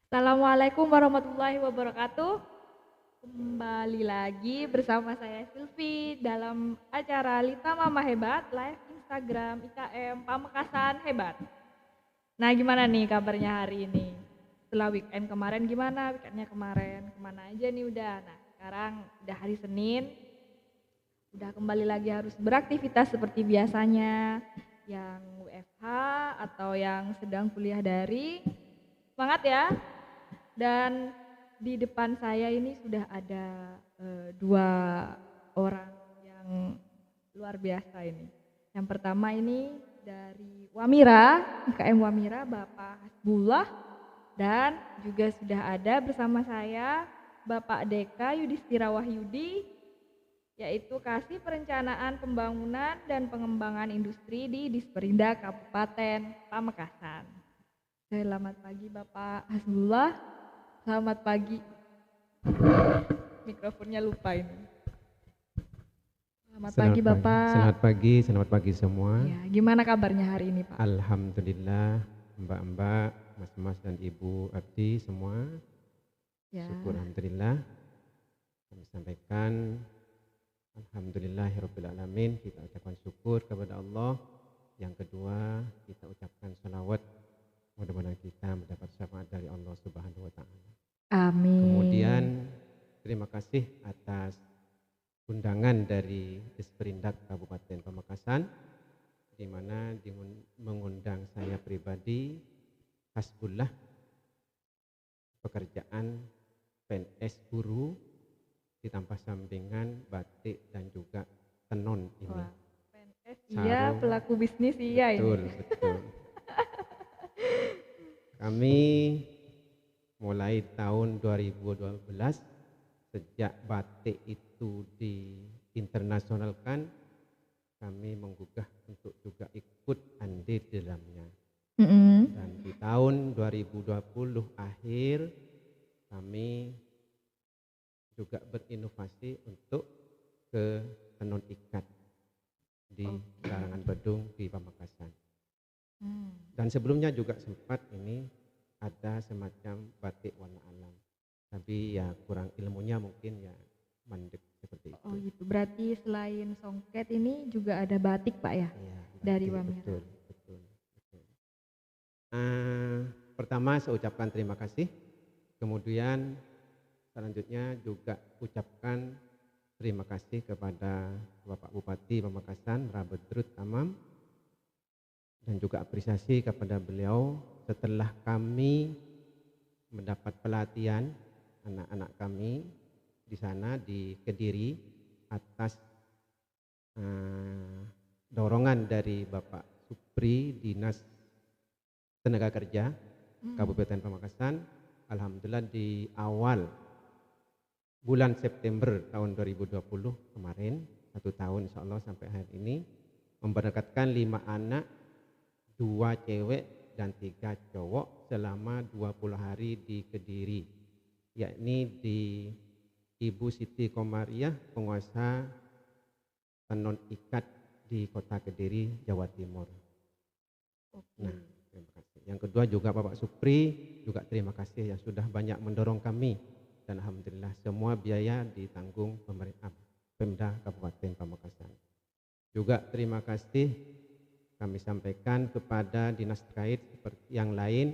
Assalamualaikum warahmatullahi wabarakatuh. Kembali lagi bersama saya Silvi dalam acara Lita Mama Hebat live Instagram IKM Pamekasan Hebat. Nah, gimana nih kabarnya hari ini? Setelah weekend kemarin gimana? Weekendnya kemarin kemana aja nih udah? Nah, sekarang udah hari Senin, udah kembali lagi harus beraktivitas seperti biasanya. Yang WFH atau yang sedang kuliah dari, semangat ya. Dan di depan saya ini sudah ada dua orang yang luar biasa ini. Yang pertama ini dari Wamira, UKM Wamira, Bapak Hasbullah, dan juga sudah ada bersama saya Bapak Deka Yudhistira Wahyudi, yaitu Kasih Perencanaan Pembangunan dan Pengembangan Industri di Disperinda Kabupaten Pamekasan. Selamat pagi Bapak Hasbullah. Selamat pagi. Mikrofonnya lupa ini. Selamat pagi Bapak. Selamat pagi semua. Ya, gimana kabarnya hari ini Pak? Alhamdulillah, mbak-mbak, mas-mas dan ibu abdi semua. Ya. Syukur alhamdulillah. Kami sampaikan alhamdulillahirabbil kita ucapkan syukur kepada Allah. Yang kedua, kita ucapkan shalawat. Mudah-mudahan kita mendapat syafaat dari Allah Subhanahu wa taala. Amin. Kemudian terima kasih atas undangan dari Disperindak Kabupaten Pamekasan, di mana mengundang saya pribadi, Hasbullah, pekerjaan PNS guru, ditambah sampingan batik dan juga tenun ini. Wah, PNS iya, pelaku bisnis iya betul, ini. Betul. Kami mulai tahun 2012 sejak batik itu diinternasionalkan, kami menggugah untuk juga ikut andil di dalamnya. Dan di tahun 2020 akhir kami juga berinovasi untuk ke tenun ikat di Larangan Bedung di Pamekasan. Dan sebelumnya juga sempat ini ada semacam batik warna alam, tapi ya kurang ilmunya mungkin ya mandek seperti itu. Oh gitu, berarti selain songket ini juga ada batik Pak ya? Iya, dari Wamira. Betul. Pertama saya ucapkan terima kasih, kemudian selanjutnya juga ucapkan terima kasih kepada Bapak Bupati Pamekasan Rabedrut Tamam, dan juga apresiasi kepada beliau setelah kami mendapat pelatihan anak-anak kami di sana di Kediri atas dorongan dari Bapak Supri Dinas Tenaga Kerja Kabupaten Pamekasan. Alhamdulillah di awal bulan September tahun 2020 kemarin, 1 tahun insya Allah sampai hari ini, memberangkatkan 5 anak, 2 cewek dan 3 cowok selama 20 hari di Kediri, yakni di Ibu Siti Komariah, penguasa tenun ikat di Kota Kediri, Jawa Timur. Nah, terima kasih. Yang kedua juga Bapak Supri, juga terima kasih yang sudah banyak mendorong kami, dan alhamdulillah semua biaya ditanggung pemerintah Pemda Kabupaten Pamekasan. Juga terima kasih kami sampaikan kepada dinas terkait seperti yang lain,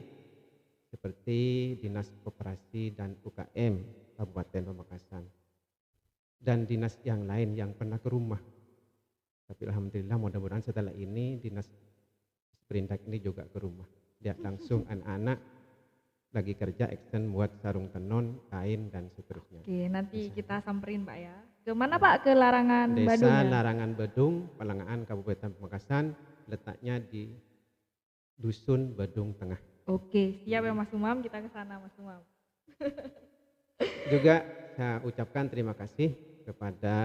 seperti Dinas Koperasi dan UKM Kabupaten Pamekasan, dan dinas yang lain yang pernah ke rumah. Tapi alhamdulillah mudah-mudahan setelah ini dinas Perindak ini juga ke rumah. Lihat langsung anak-anak lagi kerja action buat sarung tenun, kain dan seterusnya. Oke, nanti kita samperin Pak ya. Kemana Pak? Ke Larangan Badung Desa ya? Larangan Bedung, Pelangaan, Kabupaten Pamekasan, letaknya di Dusun Bedung Tengah. Oke, siap ya Mas Umam, kita ke sana Mas Umam. Juga saya ucapkan terima kasih kepada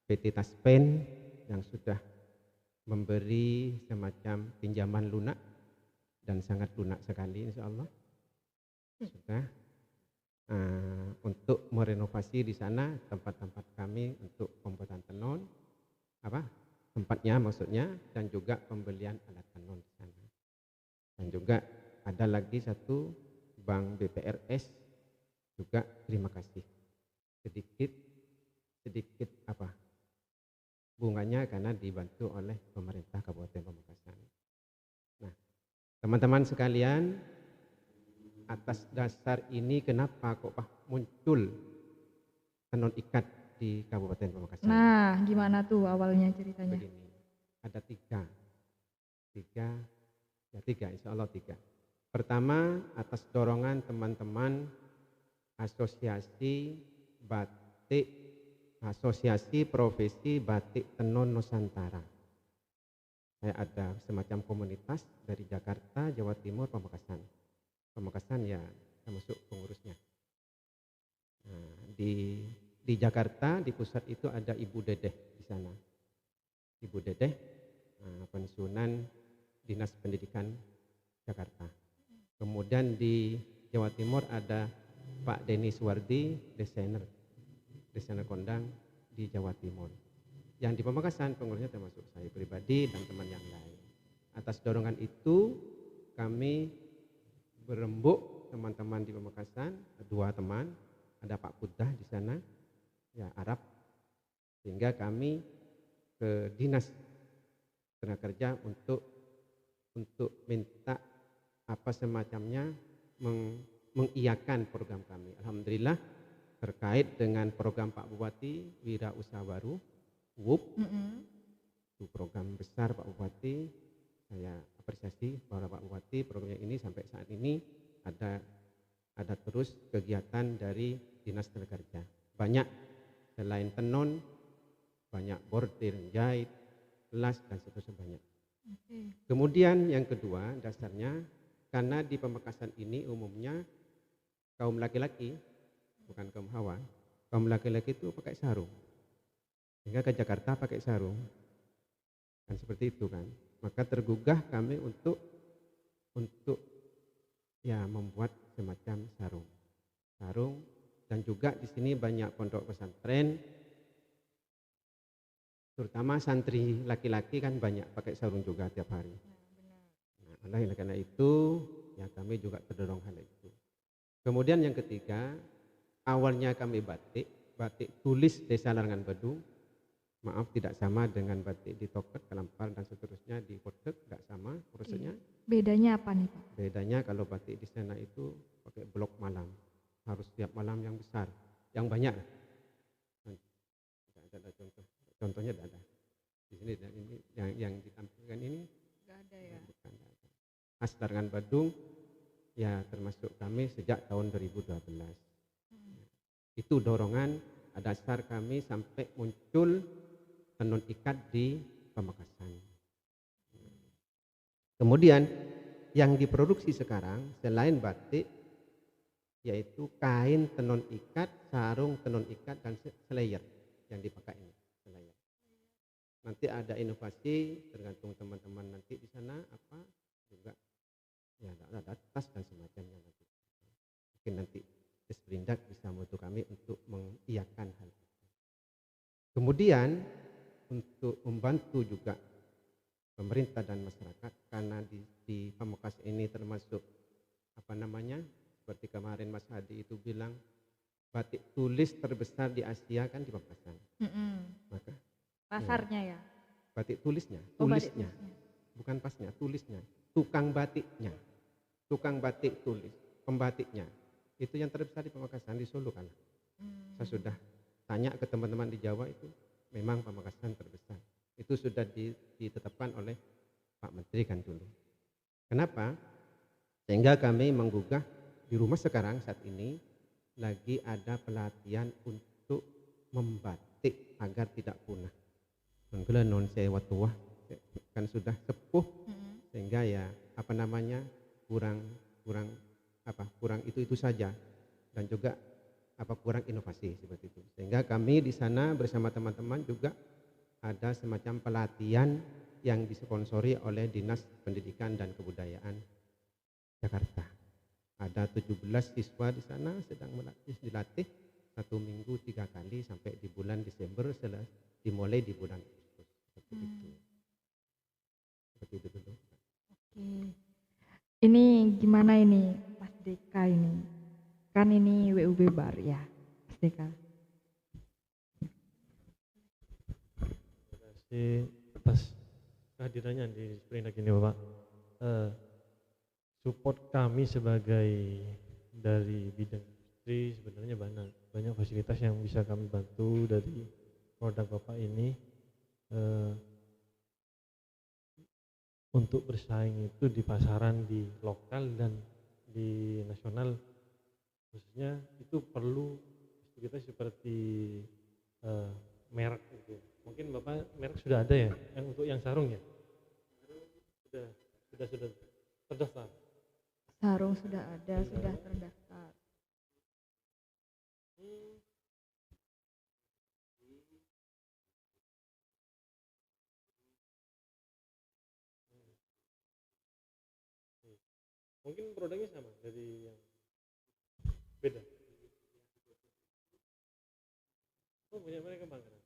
PT Taspen yang sudah memberi semacam pinjaman lunak, dan sangat lunak sekali insya Allah. Sudah untuk merenovasi di sana tempat-tempat kami untuk pembuatan tenun, tempatnya maksudnya, dan juga pembelian alat tenun di sana. Dan juga ada lagi satu Bank BPRS juga terima kasih. Sedikit bunganya karena dibantu oleh pemerintah Kabupaten Pamekasan. Nah, teman-teman sekalian, atas dasar ini kenapa kok muncul tenun ikat di Kabupaten Pamekasan? Nah, gimana tuh awalnya ceritanya? Begini, ada tiga, insya Allah tiga. Pertama, atas dorongan teman-teman Asosiasi Profesi Batik Tenun Nusantara. Saya ada semacam komunitas dari Jakarta, Jawa Timur, Pamekasan. Pamekasan ya termasuk pengurusnya. Nah, di Jakarta, di pusat itu ada Ibu Dedeh di sana. Ibu Dedeh, pensiunan Dinas Pendidikan Jakarta. Kemudian di Jawa Timur ada Pak Denny Suwardi, desainer kondang di Jawa Timur. Yang di Pamekasan pengurusnya termasuk saya pribadi dan teman yang lain. Atas dorongan itu kami berembuk teman-teman di Pamekasan, 2 teman, ada Pak Pudah di sana, ya Arab, sehingga kami ke Dinas Tenaga Kerja untuk minta apa semacamnya mengiyakan program kami. Alhamdulillah terkait dengan program Pak Bupati Wira Usaha Baru WUB, itu program besar Pak Bupati. Saya apresiasi bahwa Pak Bupati programnya ini sampai saat ini ada terus kegiatan dari Dinas Tenaga Kerja. Banyak selain tenun, banyak bordir, jahit, las dan seterusnya banyak. Kemudian yang kedua dasarnya karena di Pamekasan ini umumnya kaum laki-laki, bukan kaum hawa, kaum laki-laki itu pakai sarung, sehingga ke Jakarta pakai sarung, kan seperti itu kan. Maka tergugah kami untuk ya membuat semacam sarung, dan juga di sini banyak pondok pesantren, terutama santri laki-laki kan banyak pakai sarung juga tiap hari. Nah, oleh karena itu ya kami juga terdorong hal itu. Kemudian yang ketiga, awalnya kami batik tulis Desa Larangan Badung. Maaf, tidak sama dengan batik di Toket, Kalampar dan seterusnya di Potek, tidak sama prosesnya. Bedanya apa nih Pak? Bedanya kalau batik di sana itu pakai blok malam, harus tiap malam yang besar, yang banyak. Ada contohnya tidak ada. Di sini ini yang ditampilkan ini nggak ada ya. Bukan, ada. Khas Larangan Badung ya termasuk kami sejak tahun 2012. Itu dorongan dasar kami sampai muncul tenun ikat di Pamekasan. Kemudian yang diproduksi sekarang selain batik yaitu kain tenun ikat, sarung tenun ikat dan slayer yang dipakai ini. Slayer. Nanti ada inovasi tergantung teman-teman nanti di sana apa juga ya ada tas dan semacamnya nanti. Mungkin nanti Sprindak bisa membantu kami untuk mengiyakan hal itu. Kemudian untuk membantu juga pemerintah dan masyarakat karena di Pamekasan ini termasuk seperti kemarin Mas Hadi itu bilang batik tulis terbesar di Asia kan di Pamekasan. Maka pasarnya ya. Batik tulisnya, bukan pasnya, tulisnya, tukang batik tulis, pembatiknya. Itu yang terbesar di Pamekasan, di Solo kan. Saya sudah tanya ke teman-teman di Jawa itu, memang Pamekasan terbesar. Itu sudah ditetapkan oleh Pak Menteri kan dulu. Kenapa? Sehingga kami menggugah di rumah sekarang saat ini lagi ada pelatihan untuk membatik agar tidak punah. Menggelar non sewa tua kan sudah sepuh sehingga ya kurang itu saja dan juga kurang inovasi seperti itu. Sehingga kami di sana bersama teman-teman juga ada semacam pelatihan yang disponsori oleh Dinas Pendidikan dan Kebudayaan Jakarta. Ada 17 siswa di sana sedang dilatih 1 minggu 3 kali sampai di bulan Desember, dimulai di bulan Agustus. Seperti itu. Seperti itu dulu. Oke. Ini gimana ini? Pasti SDK ini? Kan ini WUB Bar ya, SDK. Terima kasih atas kehadirannya di Sprindak ini Bapak. Support kami sebagai dari bidang industri sebenarnya banyak fasilitas yang bisa kami bantu dari produk Bapak ini. Untuk bersaing itu di pasaran di lokal dan di nasional khususnya itu perlu kita seperti merek itu. Mungkin Bapak merek sudah ada ya yang untuk yang sarung ya? Sudah terdaftar. Sarung sudah ada, sudah terdaftar. Mungkin produknya sama dari yang beda. Oh punya mereka bangkrut.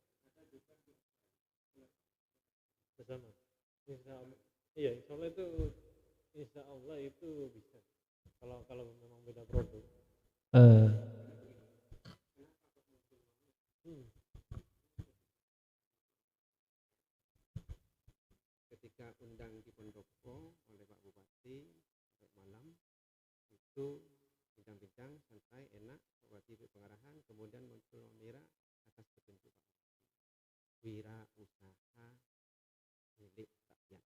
Bersama. Iya, insya Allah itu bisa. Kalau memang beda produk. Ketika undang di Pendopo oleh Pak Bupati sampai malam itu bincang-bincang santai enak, Pak Bupati pengarahan, kemudian muncul Mira atas petunjuk Pak Bupati. Wira usaha milik rakyat,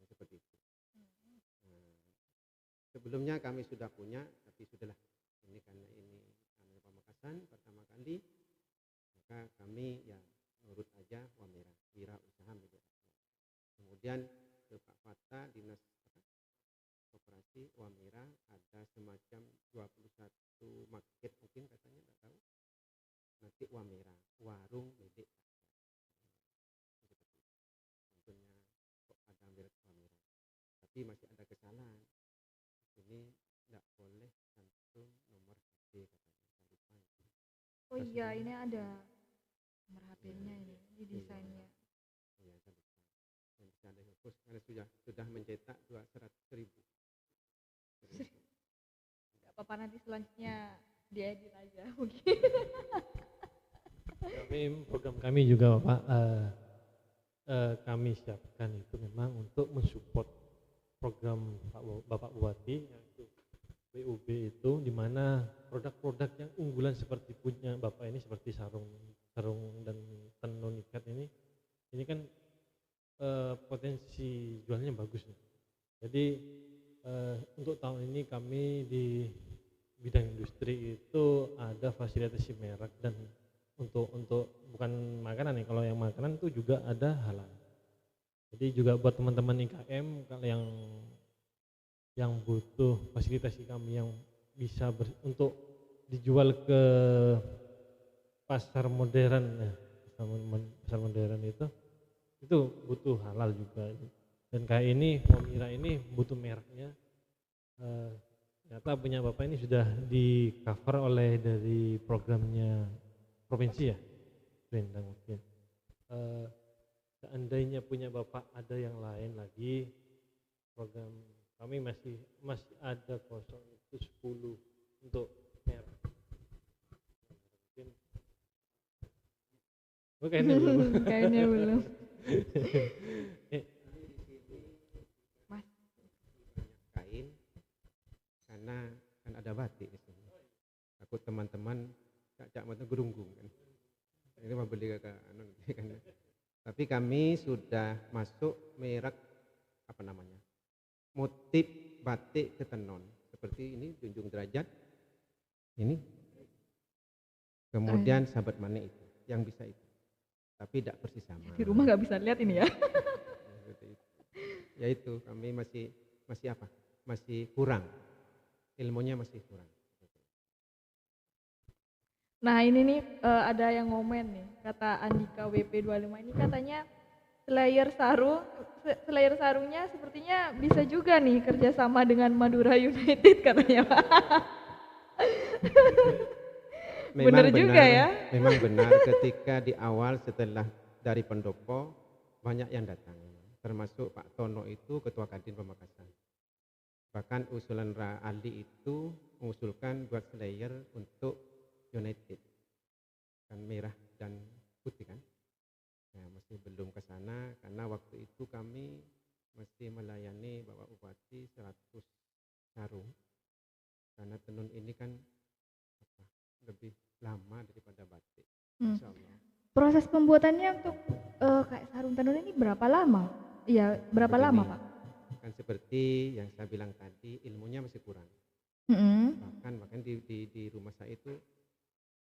seperti itu. Sebelumnya kami sudah punya, tapi sudahlah ini karena ini Pamekasan pertama kali, maka kami ya urut aja Wamira, Wira usaha milik rakyat. Kemudian ke Pak Fata, Dinas Koperasi Wamira, ada semacam 21 market mungkin katanya, tidak tahu. Nanti Wamira, warung milik rakyat. Tentunya kok ada milik Wamira. Tapi masih ada kesalahan. Ini tidak boleh cantum nomor HP katanya. Oh iya, ini ada nomor HP-nya ini di desainnya. Iya, saya lupa. Dan bisa ada hapus karena sudah mencetak 200.000. Tidak apa-apa, nanti selanjutnya diedit aja mungkin. Program kami juga Bapak, kami siapkan itu memang untuk mensupport program Bapak Bupati yaitu WUB itu, di mana produk-produk yang unggulan seperti punya Bapak ini seperti sarung dan tenun ikat ini kan potensi jualnya bagus ya. Jadi untuk tahun ini kami di bidang industri itu ada fasilitasi merek, dan untuk bukan makanan nih, kalau yang makanan itu juga ada halal. Jadi juga buat teman-teman IKM kalau yang butuh fasilitasi kami yang bisa untuk dijual ke pasar modern ya, pasar modern itu butuh halal juga. Dan kayak ini Wamira ini butuh mereknya, ternyata punya Bapak ini sudah di cover oleh dari programnya provinsi ya, Rendang mungkin. Seandainya punya Bapak ada yang lain lagi, program kami masih ada kosong itu 10 untuk merek. Mungkin kayaknya belum. Kayaknya belum. Mas, Kain karena kan ada batik di sini. Takut teman-teman cak mata gerunggung kan. Ini mau beli ke kan. Tapi kami sudah masuk merek apa namanya? Motif batik ketenun. Seperti ini Junjung Derajat. Ini. Kemudian Sahabat Manik itu, yang bisa itu. Tapi tidak persis sama. di rumah nggak bisa lihat ini ya. Ya itu kami masih apa? Masih kurang. Ilmunya masih kurang. Nah ini nih ada yang ngomen nih, kata Andika WP25 ini katanya Slayer sarungnya sepertinya bisa juga nih kerjasama dengan Madura United katanya Pak. Benar juga ya. Memang benar ketika di awal setelah dari pendopo banyak yang datang. Termasuk Pak Tono itu Ketua Kadin Pamekasan. Bahkan usulan Ali itu mengusulkan buat slayer untuk United, kan merah dan putih kan. Nah, masih belum ke sana karena waktu itu kami masih melayani Bapak Bupati 100 sarung. Karena tenun ini kan lebih lama daripada batik. Insya Allah. Proses pembuatannya untuk kayak sarung tenun ini berapa lama? Iya, berapa Begini, lama, Pak? kan seperti yang saya bilang tadi, ilmunya masih kurang. Bahkan di rumah saya itu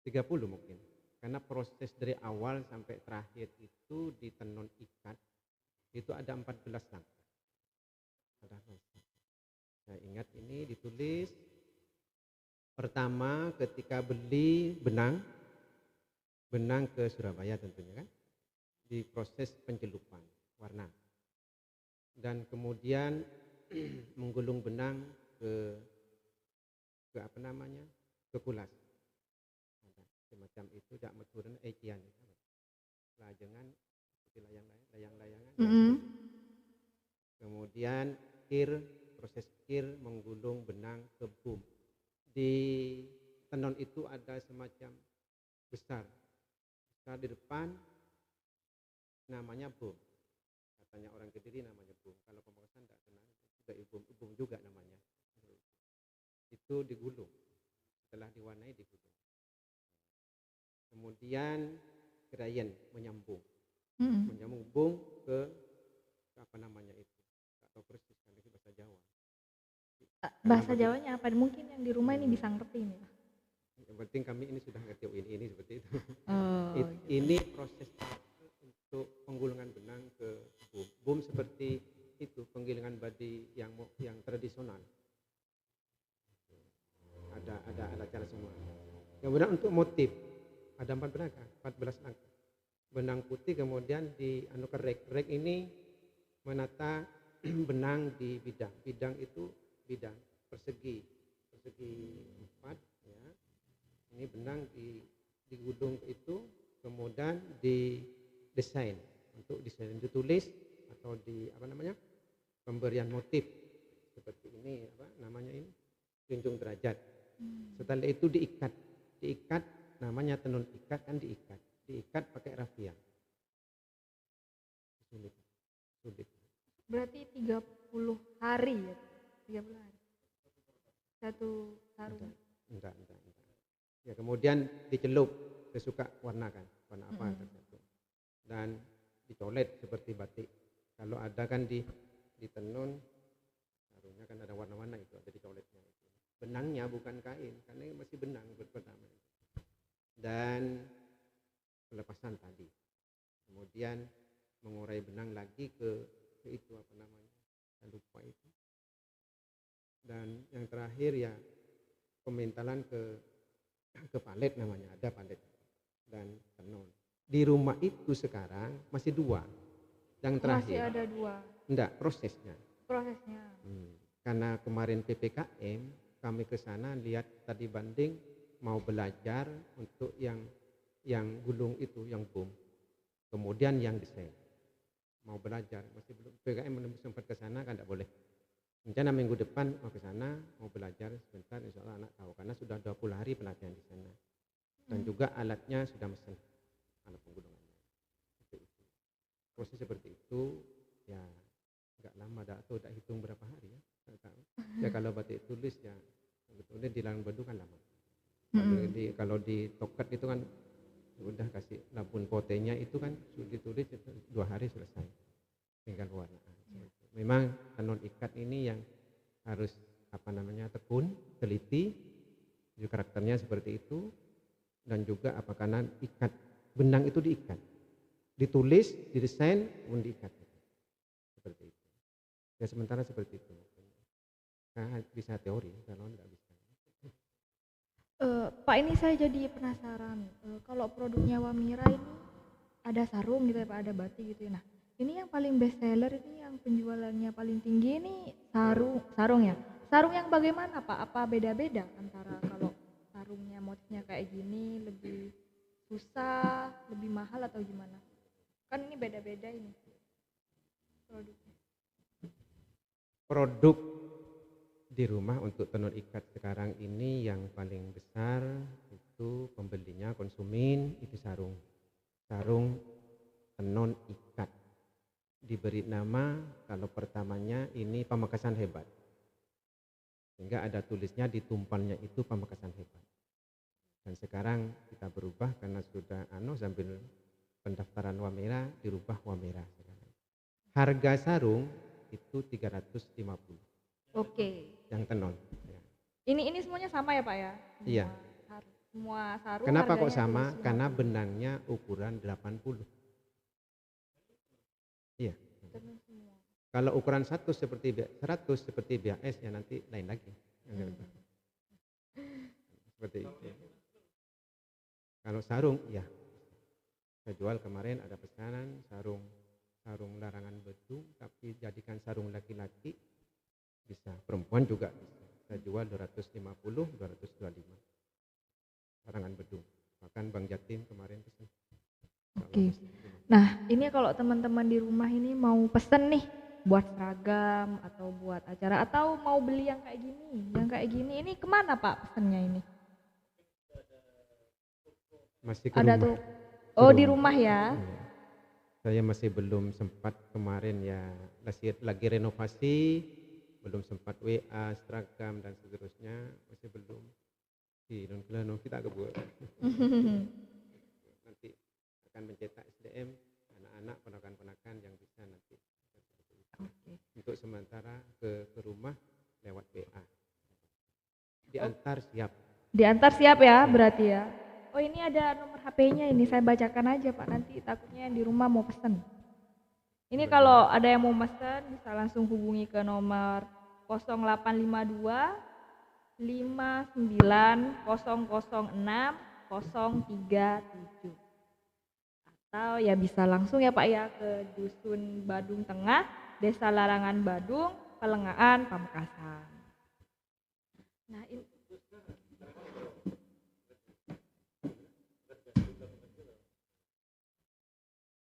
30 mungkin. Karena proses dari awal sampai terakhir itu di tenun ikat itu ada 14 langkah. Saya ingat ini ditulis pertama ketika beli benang ke Surabaya tentunya kan, di proses pencelupan warna. Dan kemudian menggulung benang ke ke kulas. Semacam itu dak meturen ekian lajengan seperti layang-layangan. Kemudian proses menggulung benang ke boom. Di tenun itu ada semacam besar di depan namanya boom. Katanya orang Kediri namanya boom. Kalau Pamekasan tidak kenal, juga boom juga namanya. Itu digulung. Setelah diwarnai digulung. Kemudian kerayan menyambung boom ke itu. Tak tahu persis kan itu bahasa Jawa. Bahasa Jawanya apa? Mungkin yang di rumah ini bisa ngerti ini, Pak. Yang penting kami ini sudah ngerti ini seperti itu. Oh, ini proses untuk penggulungan benang ke boom. Boom seperti itu, penggilingan badi yang tradisional. Ada cara semua. Kemudian untuk motif ada 14 langkah. Benang putih kemudian dianukan rek ini menata benang di bidang. Bidang itu bidang persegi 4 ya. Ini benang digulung itu, kemudian didesain. Untuk desain ditulis atau pemberian motif seperti ini ini junjung derajat. Setelah itu diikat namanya tenun ikat kan diikat pakai rafia. Sulit. Berarti 30 hari ya? 30 hari. Satu sarung. Enggak. Ya, kemudian dicelup sesuka warna apa tertentu. Dan dicolet seperti batik. Kalau ada kan di tenun sarungnya kan ada warna-warna itu, ada dicoletnya itu. Benangnya bukan kain, karena masih benang pertama. Dan pelepasan tadi. Kemudian mengurai benang lagi ke itu saya lupa itu. Dan yang terakhir ya pementalan ke palet namanya, ada palet dan tenun. Di rumah itu sekarang masih 2. Yang terakhir masih ada 2. enggak, prosesnya. Karena kemarin PPKM kami ke sana lihat tadi banding mau belajar untuk yang gulung itu, yang boom. Kemudian yang desain. Mau belajar, masih belum PPKM belum sempat ke sana kan enggak boleh. Rencana minggu depan mau ke sana, mau belajar sebentar, insya Allah anak tahu karena sudah 20 hari pelatihan di sana. Dan juga alatnya sudah mesen, alat penggulungannya. Proses seperti itu ya enggak lama, atau tidak hitung berapa hari ya. Ya kalau batik tulis ya sebetulnya di Lang Badu kan lama. Kalau di Tokat itu kan udah kasih labun potenya itu kan sudah ditulis 2 hari selesai, tinggal pewarnaan. Memang tenun ikat ini yang harus tekun, teliti, karakternya seperti itu, dan juga karena ikat benang itu diikat, ditulis, didesain, kemudian diikat seperti itu. Ya sementara seperti itu. Nah, bisa teori, kalau tidak bisa. Pak, ini saya jadi penasaran. Kalau produknya Wamira ini ada sarung gitu ya Pak, ada batik gitu ya. Nah, ini yang paling best seller ini yang penjualannya paling tinggi ini sarung ya. Sarung yang bagaimana Pak? Apa beda-beda antara kalau sarungnya motifnya kayak gini lebih susah, lebih mahal atau gimana? Kan ini beda-beda ini. produk Di rumah untuk tenun ikat sekarang ini yang paling besar itu pembelinya konsumen itu sarung. Sarung tenun ikat. Diberi nama kalau pertamanya ini Pamekasan Hebat. Sehingga ada tulisnya di tumpannya itu Pamekasan Hebat. Dan sekarang kita berubah karena sudah sambil pendaftaran Wamera dirubah Wamera sekarang. Harga sarung itu 350. Oke. Yang tenun. Ya. Ini semuanya sama ya Pak ya? Iya. Semua sarung. Kenapa kok harganya sama? 350. Karena benangnya ukuran 80. Iya. Tenun semua. Kalau ukuran 100 seperti BAS ya nanti lain lagi. Seperti itu. Kalau sarung ya. Saya jual kemarin ada pesanan sarung larangan bedung tapi jadikan sarung laki-laki bisa, perempuan juga bisa. Saya jual 250, 225. Larangan bedung. Bahkan Bang Jatim kemarin pesan. Oke. Nah, ini kalau teman-teman di rumah ini mau pesen nih buat seragam atau buat acara atau mau beli yang kayak gini, ini kemana Pak pesennya ini? Masih ke Ada rumah. tuh. Oh, di rumah ya. Iya. Saya masih belum sempat kemarin ya lagi renovasi, belum sempat WA, seragam dan seterusnya, masih belum. Di non kita kebuat. Nanti akan mencetak SDM anak-anak ponakan-ponakan yang bisa nanti. Untuk sementara ke rumah lewat WA. Diantar siap. Diantar siap ya berarti ya. Oh, ini ada nomor HP-nya ini, saya bacakan aja Pak, nanti takutnya yang di rumah mau pesen. Ini kalau ada yang mau pesen bisa langsung hubungi ke nomor 0852 59 006 037. Atau ya bisa langsung ya Pak ya ke Dusun Badung Tengah, Desa Larangan Badung, Pelengahan, Pamekasan. Nah, ini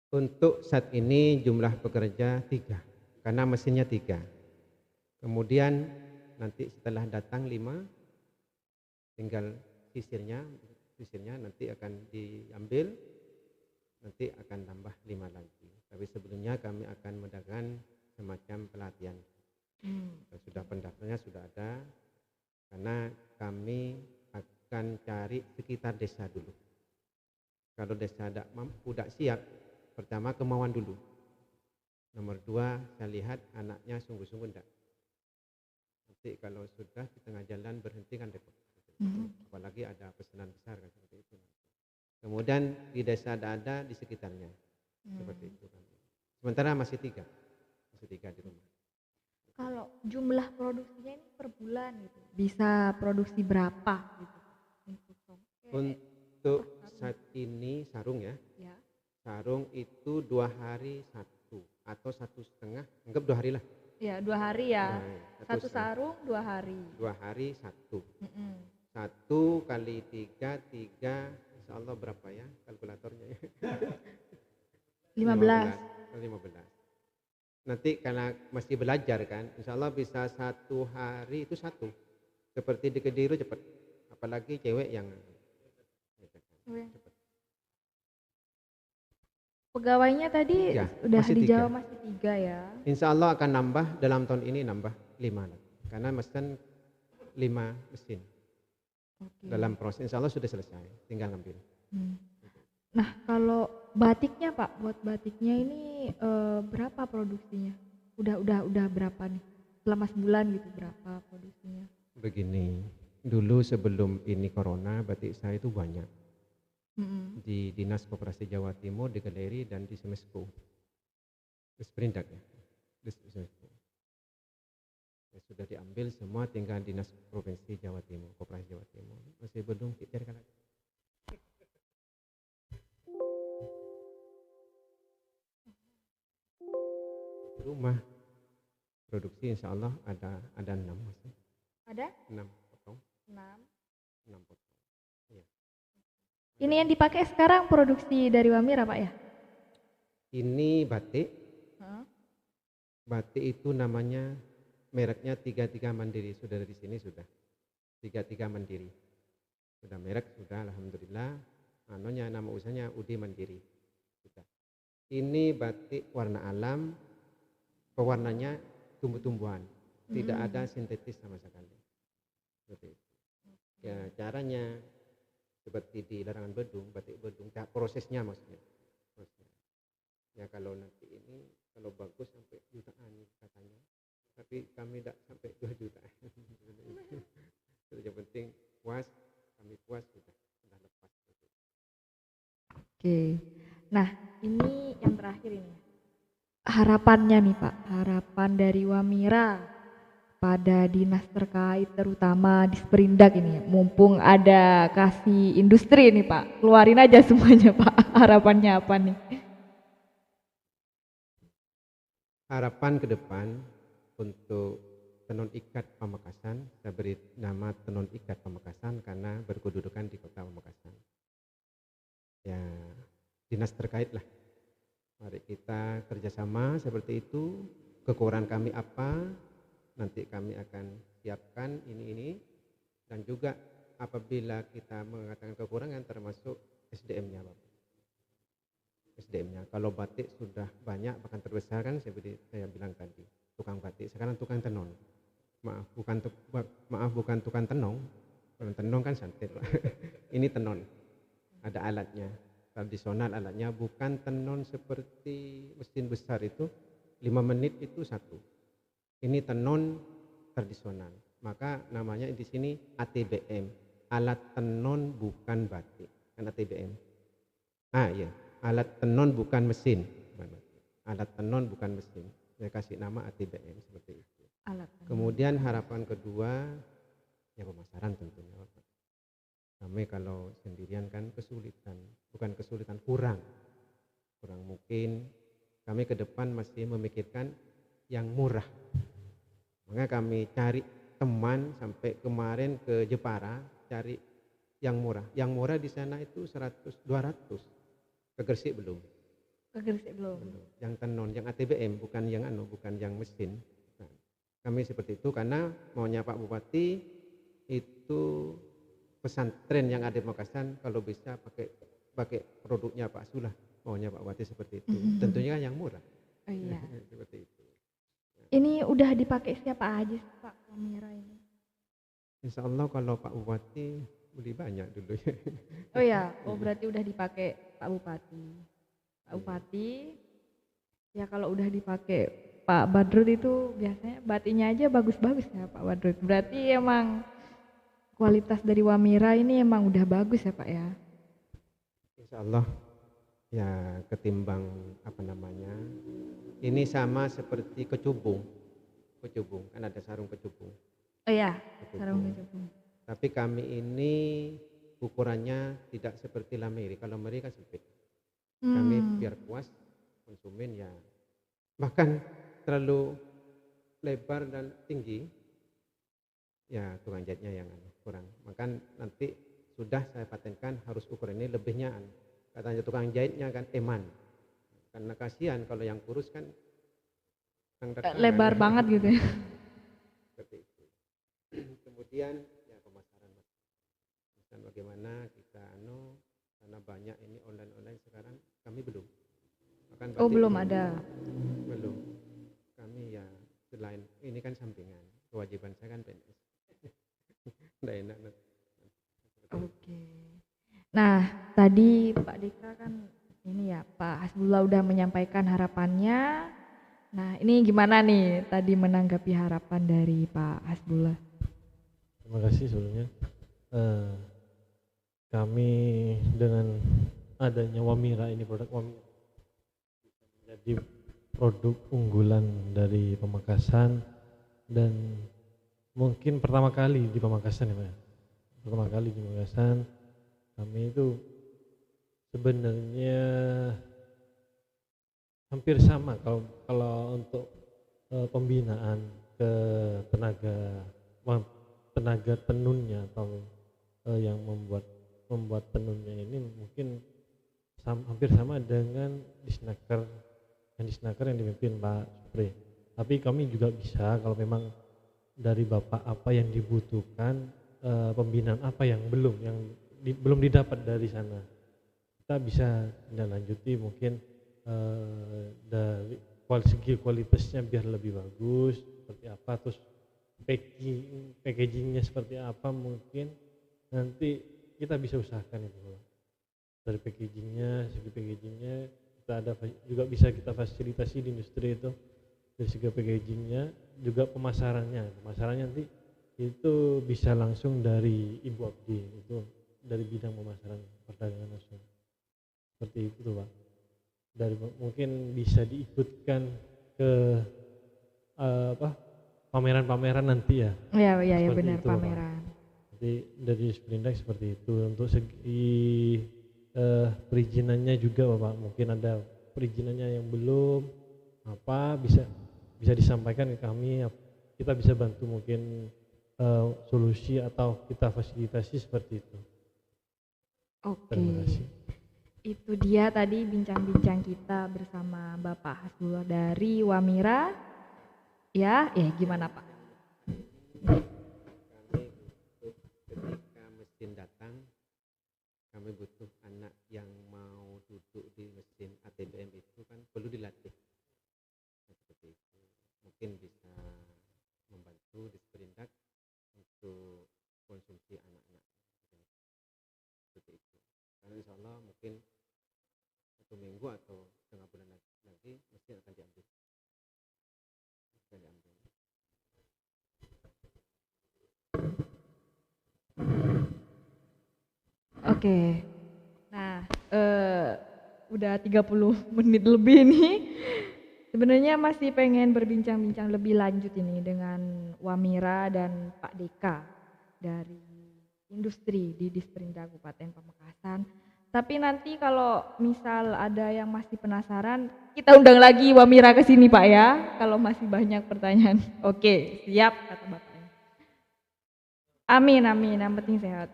untuk saat ini jumlah pekerja 3 karena mesinnya 3. Kemudian nanti setelah datang 5 tinggal sisirnya nanti akan diambil, nanti akan tambah 5 lagi. Tapi sebelumnya kami akan mengadakan semacam pelatihan. Sudah pendaftarannya sudah ada karena kami akan cari sekitar desa dulu. Kalau desa tidak mampu, tidak siap, pertama kemauan dulu. Nomor 2 saya lihat anaknya sungguh-sungguh enggak. Nanti kalau sudah di tengah jalan berhenti kan repot. Apalagi ada pesanan besar kan seperti itu. Kemudian di desa ada di sekitarnya. Seperti itu kan. Sementara masih 3 di rumah. kalau jumlah produksinya ini per bulan gitu, bisa produksi berapa gitu? Untuk saat ini sarung ya. Ya. Sarung itu 2 hari 1 atau 1,5, anggap 2 hari lah. Ya, 2 hari ya. Nah, Satu sarung 2 hari. 2 hari 1. 1 kali 3, insya Allah berapa ya kalkulatornya ya? 15. 15. Nanti karena masih belajar kan, insya Allah bisa 1 hari itu 1. Seperti di Kediri cepat. Apalagi cewek yang cepat. Pegawainya tadi Ya, udah masih dijawab 3. masih 3 ya. Insya Allah akan nambah dalam tahun ini, nambah 5 lagi. Karena mesin 5 mesin. Oke. Dalam proses insya Allah sudah selesai, tinggal ngambil. Nah, kalau batiknya Pak, buat batiknya ini berapa produksinya? Udah berapa nih? Selama sebulan gitu berapa produksinya? Begini, dulu sebelum ini corona batik saya itu banyak. Di Dinas Koperasi Jawa Timur, di Galeri dan di Semespo. Di Sprindak ya. Di Semespo. Ya, sudah diambil semua, tinggal Dinas Provinsi Jawa Timur, Koperasi Jawa Timur. Masih belum dicarikan lagi. Di rumah produksi insya Allah ada 6 masih. Ada? 6 potong. 6. 6 potong. Iya. Ini yang dipakai sekarang produksi dari Wamira Pak ya? Ini batik. Batik itu namanya mereknya 33 Mandiri, sudah di sini sudah 33 Mandiri, sudah merek sudah, alhamdulillah. Nama usahanya Udi Mandiri sudah. Ini batik warna alam, pewarnanya tumbuh-tumbuhan, tidak ada sintetis sama sekali. Seperti itu. Ya caranya seperti di larangan bedung, batik bedung, prosesnya maksudnya. Ya kalau nanti ini kalau bagus sampai jutaan katanya, tapi kami tidak sampai 2 jutaan. Yang penting puas, kami puas sudah lepas. Oke. Nah, ini yang terakhir ini. Harapannya nih Pak, harapan dari Wamira pada dinas terkait terutama di Sperindak ini, mumpung ada kasih industri nih Pak, keluarin aja semuanya Pak, harapannya apa nih? Harapan ke depan untuk Tenun Ikat Pamekasan, saya beri nama Tenun Ikat Pamekasan karena berkedudukan di Kota Pamekasan. Ya, dinas terkait lah. Mari kita kerjasama seperti itu. Kekurangan kami apa, nanti kami akan siapkan ini. Dan juga apabila kita mengatakan kekurangan termasuk SDM-nya Bapak. SDM-nya. Kalau batik sudah banyak bahkan terbesar kan seperti saya bilang tadi, tukang batik, sekarang tukang tenun. Maaf bukan tukang tenung. Kalau tenung kan santet Pak. Ini tenun. Ada alatnya. Tradisional alatnya, bukan tenun seperti mesin besar itu 5 menit itu satu. Ini tenun tradisional. Maka namanya di sini ATBM. Alat tenun bukan batik. Kan ATBM. Iya. Alat tenun bukan mesin. Alat tenun bukan mesin. Saya kasih nama ATBM seperti itu. Kemudian harapan kedua, ya pemasaran tentunya. Kami kalau sendirian kan kesulitan, bukan kesulitan, kurang mungkin. Kami ke depan masih memikirkan yang murah. Maka kami cari teman sampai kemarin ke Jepara, cari yang murah. Yang murah di sana itu 100, 200. Ke Gresik belum. Yang tenun, yang ATBM, bukan yang mesin. Nah, kami seperti itu karena maunya Pak Bupati itu pesantren yang ada di Pamekasan kalau bisa pakai produknya Pak Sulah, maunya Pak Bupati seperti itu. Tentunya yang murah. Oh iya. Seperti itu. Ini udah dipakai siapa aja sih Pak Wamira ini? Insya Allah kalau Pak Bupati beli banyak dulu ya. Oh ya, berarti udah dipakai Pak Bupati. Pak Bupati, ya kalau udah dipakai Pak Badrut itu biasanya batiknya aja bagus-bagus ya Pak Badrut. Berarti emang kualitas dari Wamira ini emang udah bagus ya Pak ya? Insya Allah ya, ketimbang ini sama seperti kecubung kan ada sarung kecubung. Oh iya, sarung kecubung. Tapi kami ini ukurannya tidak seperti Lamiri. Kalau Lamiri kan sempit. Kami biar puas konsumen ya, bahkan terlalu lebar dan tinggi ya tukang jahitnya yang kurang. Maka nanti sudah saya patenkan harus ukuran ini lebihnya katanya tukang jahitnya kan eman, karena kasihan kalau yang kurus kan lebar banget gitu ya. Seperti itu. Kemudian ya pemasaran bagaimana kita karena banyak ini online sekarang, kami belum. Belum ada. Belum. Kami ya selain ini kan sampingan, kewajiban saya kan PNS. Nggak enak. Oke. Nah, tadi Pak Dika kan ini ya, Pak Hasbullah udah menyampaikan harapannya. Nah, ini gimana nih tadi menanggapi harapan dari Pak Hasbullah? Terima kasih sebelumnya. Kami dengan adanya Wamira ini, produk Wamira menjadi produk unggulan dari Pamekasan dan mungkin pertama kali di Pamekasan ya Pak. Pertama kali di Pamekasan kami itu sebenarnya hampir sama kalau untuk pembinaan ke tenaga tenunnya atau yang membuat tenunnya ini mungkin hampir sama dengan disnaker yang dipimpin Pak Supri Tapi kami juga bisa kalau memang dari Bapak apa yang dibutuhkan, pembinaan apa yang belum didapat dari sana. Kita bisa lanjuti mungkin dari segi kualitasnya biar lebih bagus seperti apa, terus packagingnya seperti apa, mungkin nanti kita bisa usahakan itu Pak. Dari segi packagingnya kita juga bisa kita fasilitasi di industri itu dari segi packagingnya, juga pemasarannya nanti itu bisa langsung dari Ibu Abdi, itu dari bidang pemasaran perdagangan nasional seperti itu Pak. Dari mungkin bisa diikutkan ke pameran-pameran nanti ya. Iya Seperti benar, itu, Bapak. pameran. Jadi dari Sprindak seperti itu. Untuk segi perizinannya juga Bapak, mungkin ada perizinannya yang belum bisa disampaikan ke kami, kita bisa bantu mungkin solusi atau kita fasilitasi seperti itu. Oke. Terima kasih. Itu dia tadi bincang-bincang kita bersama Bapak Hasbullah dari Wamira. Ya gimana Pak? Kami butuh ketika mesin datang, kami butuh anak yang mau duduk di mesin ATBM itu kan perlu dilatih. Seperti itu. Mungkin bisa membantu di Sprindak untuk konsumsi anak-anak. Seperti itu. Karena insya Allah mungkin 1 minggu atau setengah bulan lagi mesin akan diambil. Oke. Nah, udah 30 menit lebih nih. Sebenarnya masih pengen berbincang-bincang lebih lanjut ini dengan Wamira dan Pak Deka dari industri di Disperindak Kabupaten Pamekasan. Tapi nanti kalau misal ada yang masih penasaran, kita undang lagi Wamira ke sini Pak ya, kalau masih banyak pertanyaan. Oke, siap kata Bapaknya. Amin, yang penting sehat.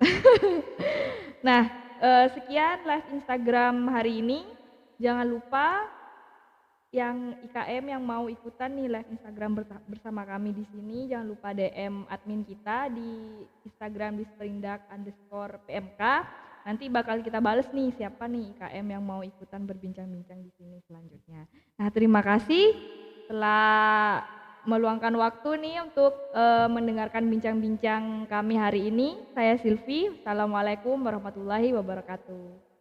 Nah, sekian live Instagram hari ini. Jangan lupa yang IKM yang mau ikutan nih live Instagram bersama kami di sini, jangan lupa DM admin kita di Instagram @disperindak_PMK. Nanti bakal kita bales nih siapa nih IKM yang mau ikutan berbincang-bincang di sini selanjutnya. Nah, terima kasih telah meluangkan waktu nih untuk mendengarkan bincang-bincang kami hari ini. Saya Silvi. Assalamualaikum warahmatullahi wabarakatuh.